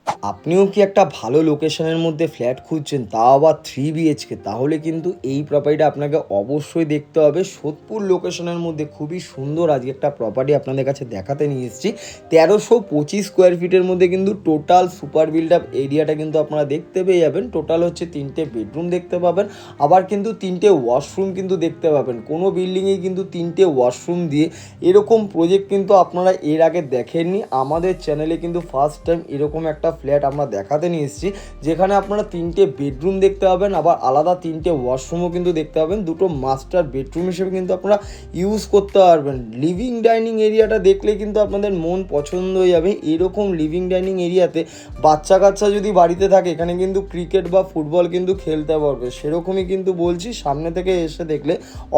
আপনিও কি একটা ভালো লোকেশনের মধ্যে ফ্ল্যাট খুঁজছেন, তাও আবার 3 BHK? তাহলে কিন্তু এই প্রপার্টিটা আপনাকে অবশ্যই দেখতে হবে। সোদপুর লোকেশনের মধ্যে খুবই সুন্দর আজকে একটা প্রপার্টি আপনাদের কাছে দেখাতে নিয়ে এসেছি। 1325 স্কোয়ার ফিটের মধ্যে কিন্তু টোটাল সুপার বিল্ড আপ এরিয়াটা কিন্তু আপনারা দেখতে পেয়ে যাবেন। টোটাল হচ্ছে 3টে বেডরুম দেখতে পাবেন, আবার কিন্তু 3টে ওয়াশরুম কিন্তু দেখতে পাবেন। কোনো বিল্ডিংয়েই কিন্তু 3টে ওয়াশরুম দিয়ে এরকম প্রজেক্ট কিন্তু আপনারা এর আগে দেখেননি। আমাদের চ্যানেলে কিন্তু ফার্স্ট টাইম এরকম একটা ফ্ল্যাট আমরা দেখাতে নিয়ে এসেছি, যেখানে আপনারা 3টে বেডরুম দেখতে পাবেন, আবার আলাদা 3টে ওয়াশরুমও কিন্তু দেখতে পাবেন। দুটো মাস্টার বেডরুম হিসেবে কিন্তু আপনারা ইউজ করতে পারবেন। লিভিং ডাইনিং এরিয়াটা দেখলে কিন্তু আপনাদের মন পছন্দ হয়ে যাবে। এরকম লিভিং ডাইনিং এরিয়াতে বাচ্চা কাচ্চা যদি বাড়িতে থাকে, এখানে কিন্তু ক্রিকেট বা ফুটবল কিন্তু খেলতে পারবে। সেরকমই কিন্তু বলছি, সামনে থেকে এসে দেখলে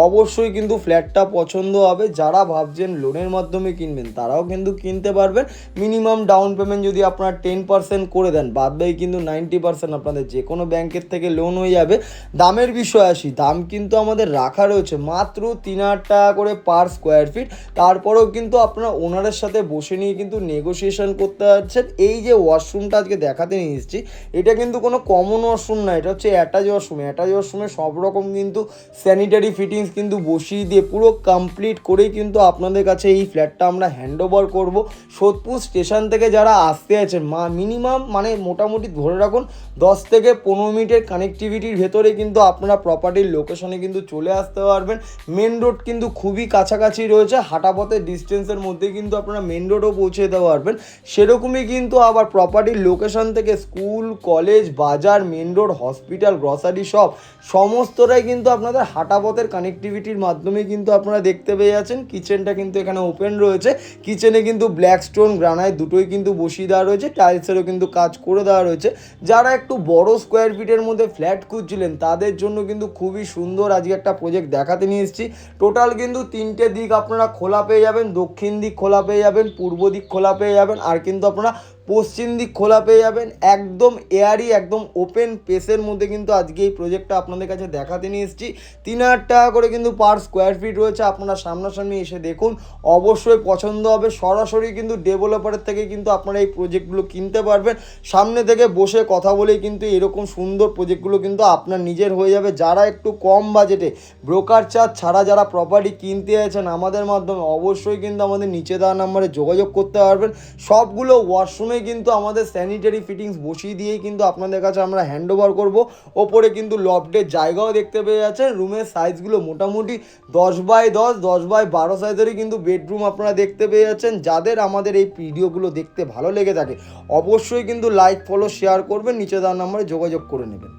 অবশ্যই কিন্তু ফ্ল্যাটটা পছন্দ হবে। যারা ভাবছেন লোনের মাধ্যমে কিনবেন, তারাও কিন্তু কিনতে পারবেন। মিনিমাম ডাউন পেমেন্ট যদি আপনারা 10% করে দেন, বাদ বাকি কিন্তু 90% আপনাদের যে কোনো ব্যাংকের থেকে লোন হয়ে যাবে। দামের বিষয় আসি, দাম কিন্তু আমাদের রাখা রয়েছে মাত্র 3,000 টাকা করে পার স্কোয়ার ফিট। তারপরেও কিন্তু আপনারা ওনারের সাথে বসে নিয়ে কিন্তু নেগোসিয়েশন করতে পারছেন। এই যে ওয়াশরুমটা আজকে দেখাতে নিয়ে এসেছি, এটা কিন্তু কোনো কমন ওয়াশরুম না, এটা হচ্ছে অ্যাটাচ ওয়াশরুম। অ্যাটাচ ওয়াশরুমে সব রকম কিন্তু স্যানিটারি ফিটিংস কিন্তু বসিয়ে দিয়ে পুরো কমপ্লিট করেই কিন্তু আপনাদের কাছে এই ফ্ল্যাটটা আমরা হ্যান্ড ওভার করবো। সোদপুর স্টেশন থেকে যারা আসতে আছেন, মিনিমাম মানে মোটামুটি ধরে রাখুন 10 থেকে 15 মিনিটের কানেক্টিভিটির ভেতরে কিন্তু আপনারা প্রপার্টির লোকেশনে কিন্তু চলে আসতে পারবেন। মেন রোড কিন্তু খুবই কাছাকাছি রয়েছে, হাঁটা পথের ডিস্টেন্সের মধ্যে কিন্তু আপনারা মেন রোডও পৌঁছে দিতে পারবেন। সেরকমই কিন্তু আবার প্রপার্টির লোকেশন থেকে স্কুল, কলেজ, বাজার, main road, hospital, grocery shop সমস্তটাই কিন্তু আপনাদের হাঁটা পথের কানেক্টিভিটির মাধ্যমে কিন্তু আপনারা দেখতে পেয়ে যাচ্ছেন। কিচেনটা কিন্তু এখানে ওপেন রয়েছে। কিচেনে কিন্তু ব্ল্যাক স্টোন, গ্রানাইট দুটোই কিন্তু বসিয়ে দেওয়া রয়েছে, টাইলসেরও কিন্তু কাজ করে দেওয়া রয়েছে। যারা একটু বড় স্কোয়ার ফিটের মধ্যে ফ্ল্যাট খুঁজছিলেন, তাদের জন্য কিন্তু খুবই সুন্দর আজকে একটা প্রজেক্ট দেখাতে নিয়ে এসেছি। টোটাল কিন্তু 3টে দিক আপনারা খোলা পেয়ে যাবেন। দক্ষিণ দিক খোলা পেয়ে যাবেন, পূর্ব দিক খোলা পেয়ে যাবেন, আর কিন্তু আপনারা পশ্চিম দিক খোলা পেয়ে যাবেন। একদম এয়ারি, একদম ওপেন পেসের মধ্যে কিন্তু আজকে এই প্রজেক্টটা আপনাদের কাছে দেখাতে নিয়ে এসেছি। 3,000 টাকা করে কিন্তু পার স্কোয়ার ফিট রয়েছে। আপনারা সামনাসামনি এসে দেখুন, অবশ্যই পছন্দ হবে। সরাসরি কিন্তু ডেভেলপারের থেকে কিন্তু আপনারা এই প্রজেক্টগুলো কিনতে পারবেন। সামনে থেকে বসে কথা বলেই কিন্তু এরকম সুন্দর প্রজেক্টগুলো কিন্তু আপনার নিজের হয়ে যাবে। যারা একটু কম বাজেটে ব্রোকার চার্জ ছাড়া যারা প্রপার্টি কিনতে আছেন আমাদের মাধ্যমে, অবশ্যই কিন্তু আমাদের নিচে দেওয়া নাম্বারে যোগাযোগ করতে পারবেন। সবগুলো ওয়াশরুমে কিন্তু আমাদের স্যানিটারি ফিটিংস বসিয়ে দিয়েই কিন্তু আপনাদের কাছে আমরা হ্যান্ড ওভার করবো। ওপরে কিন্তু লফটের জায়গাও দেখতে পেয়ে যাচ্ছেন। রুমের সাইজগুলো মোটামুটি 10x10, 10x12 সাইজেরই কিন্তু বেডরুম আপনারা দেখতে পেয়ে যাচ্ছেন। যাদের আমাদের এই ভিডিওগুলো দেখতে ভালো লেগে থাকে, অবশ্যই কিন্তু লাইক, ফলো, শেয়ার করবেন, নিচে দেওয়া নাম্বারে যোগাযোগ করে নেবেন।